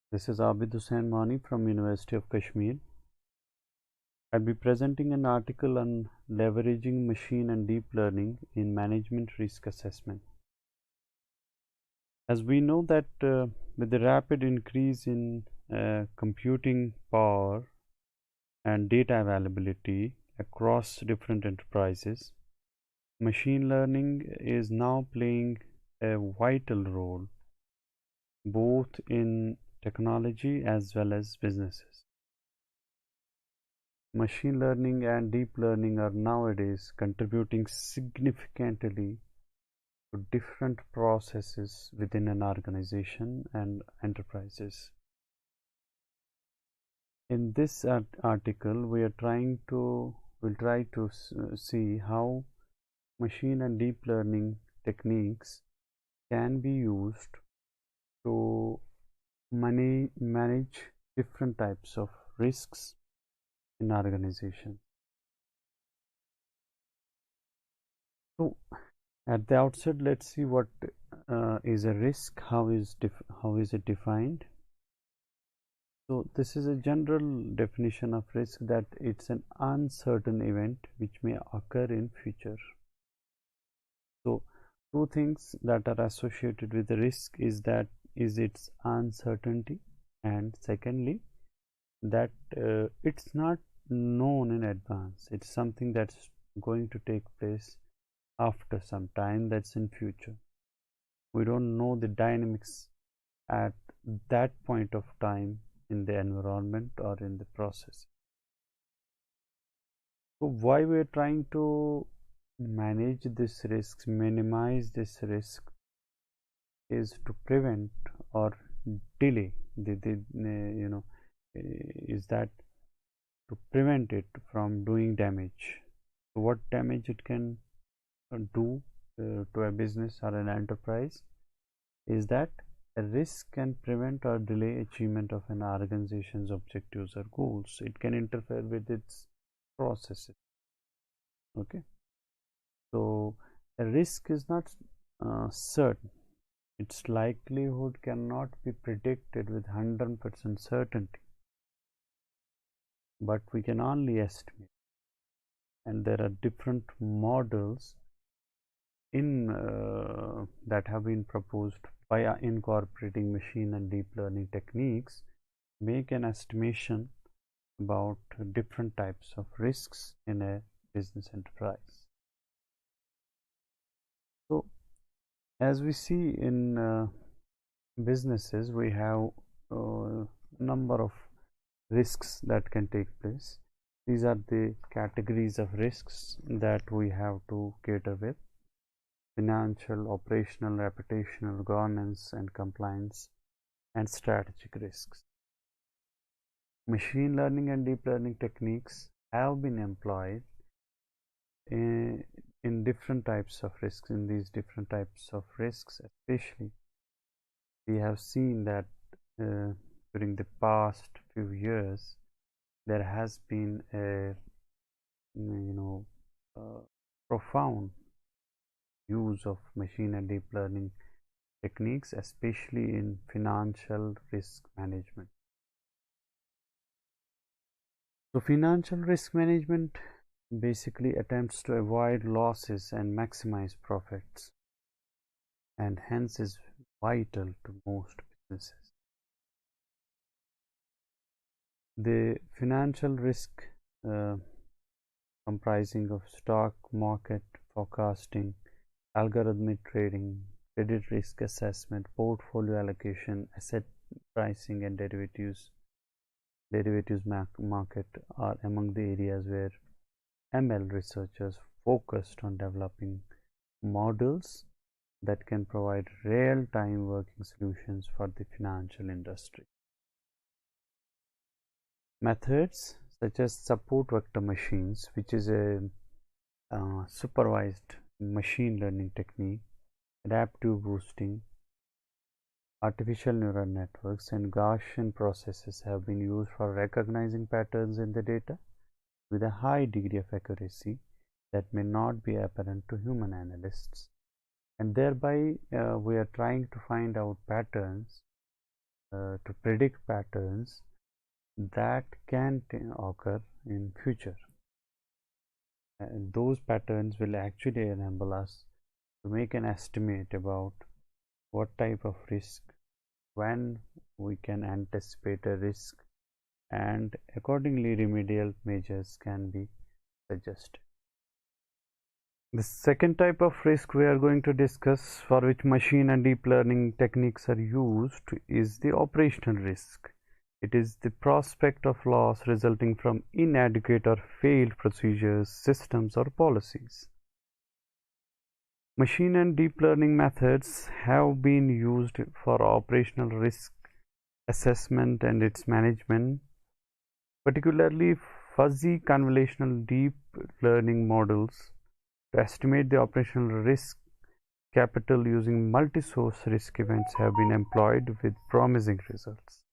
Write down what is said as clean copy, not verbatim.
This is Abid Hussain Mani from University of Kashmir. I'll be presenting an article on leveraging machine and deep learning in management risk assessment. As we know that with the rapid increase in computing power and data availability across different enterprises, machine learning is now playing a vital role both in technology as well as businesses. Machine learning and deep learning are nowadays contributing significantly to different processes within an organization and enterprises. In this article, we'll try to see how machine and deep learning techniques can be used to manage different types of risks in organization. So at the outset, let's see what is a risk, how is it defined. So this is a general definition of risk, that it's an uncertain event which may occur in future. So two things that are associated with the risk is its uncertainty, and secondly that it's not known in advance. It's something that's going to take place after some time, that's in future. We don't know the dynamics at that point of time in the environment or in the process. So why we're trying to manage this risk, minimize this risk, is to prevent or delay is that to prevent it from doing damage. So what damage it can do to a business or an enterprise is that a risk can prevent or delay achievement of an organization's objectives or goals. It can interfere with its processes. Okay, so a risk is not certain. Its likelihood cannot be predicted with 100% certainty, but we can only estimate. And there are different models in that have been proposed by incorporating machine and deep learning techniques, make an estimation about different types of risks in a business enterprise. So as we see in businesses, we have a number of risks that can take place. These are the categories of risks that we have to cater with: financial, operational, reputational, governance and compliance, and strategic risks. Machine learning and deep learning techniques have been employed in different types of risks. In these different types of risks, especially, we have seen that during the past few years there has been a profound use of machine and deep learning techniques, especially in financial risk management. So financial risk management basically attempts to avoid losses and maximize profits, and hence is vital to most businesses. The financial risk comprising of stock market forecasting, algorithmic trading, credit risk assessment, portfolio allocation, asset pricing and derivatives market are among the areas where ML researchers focused on developing models that can provide real-time working solutions for the financial industry. Methods such as support vector machines, which is a supervised machine learning technique, adaptive boosting, artificial neural networks, and Gaussian processes have been used for recognizing patterns in the data with a high degree of accuracy that may not be apparent to human analysts, and thereby we are trying to find out patterns to predict patterns that can occur in future. And those patterns will actually enable us to make an estimate about what type of risk, when we can anticipate a risk, and accordingly remedial measures can be suggested. The second type of risk we are going to discuss, for which machine and deep learning techniques are used, is the operational risk. It is the prospect of loss resulting from inadequate or failed procedures, systems, or policies. Machine and deep learning methods have been used for operational risk assessment and its management, particularly fuzzy convolutional deep learning models to estimate the operational risk capital using multi-source risk events have been employed with promising results.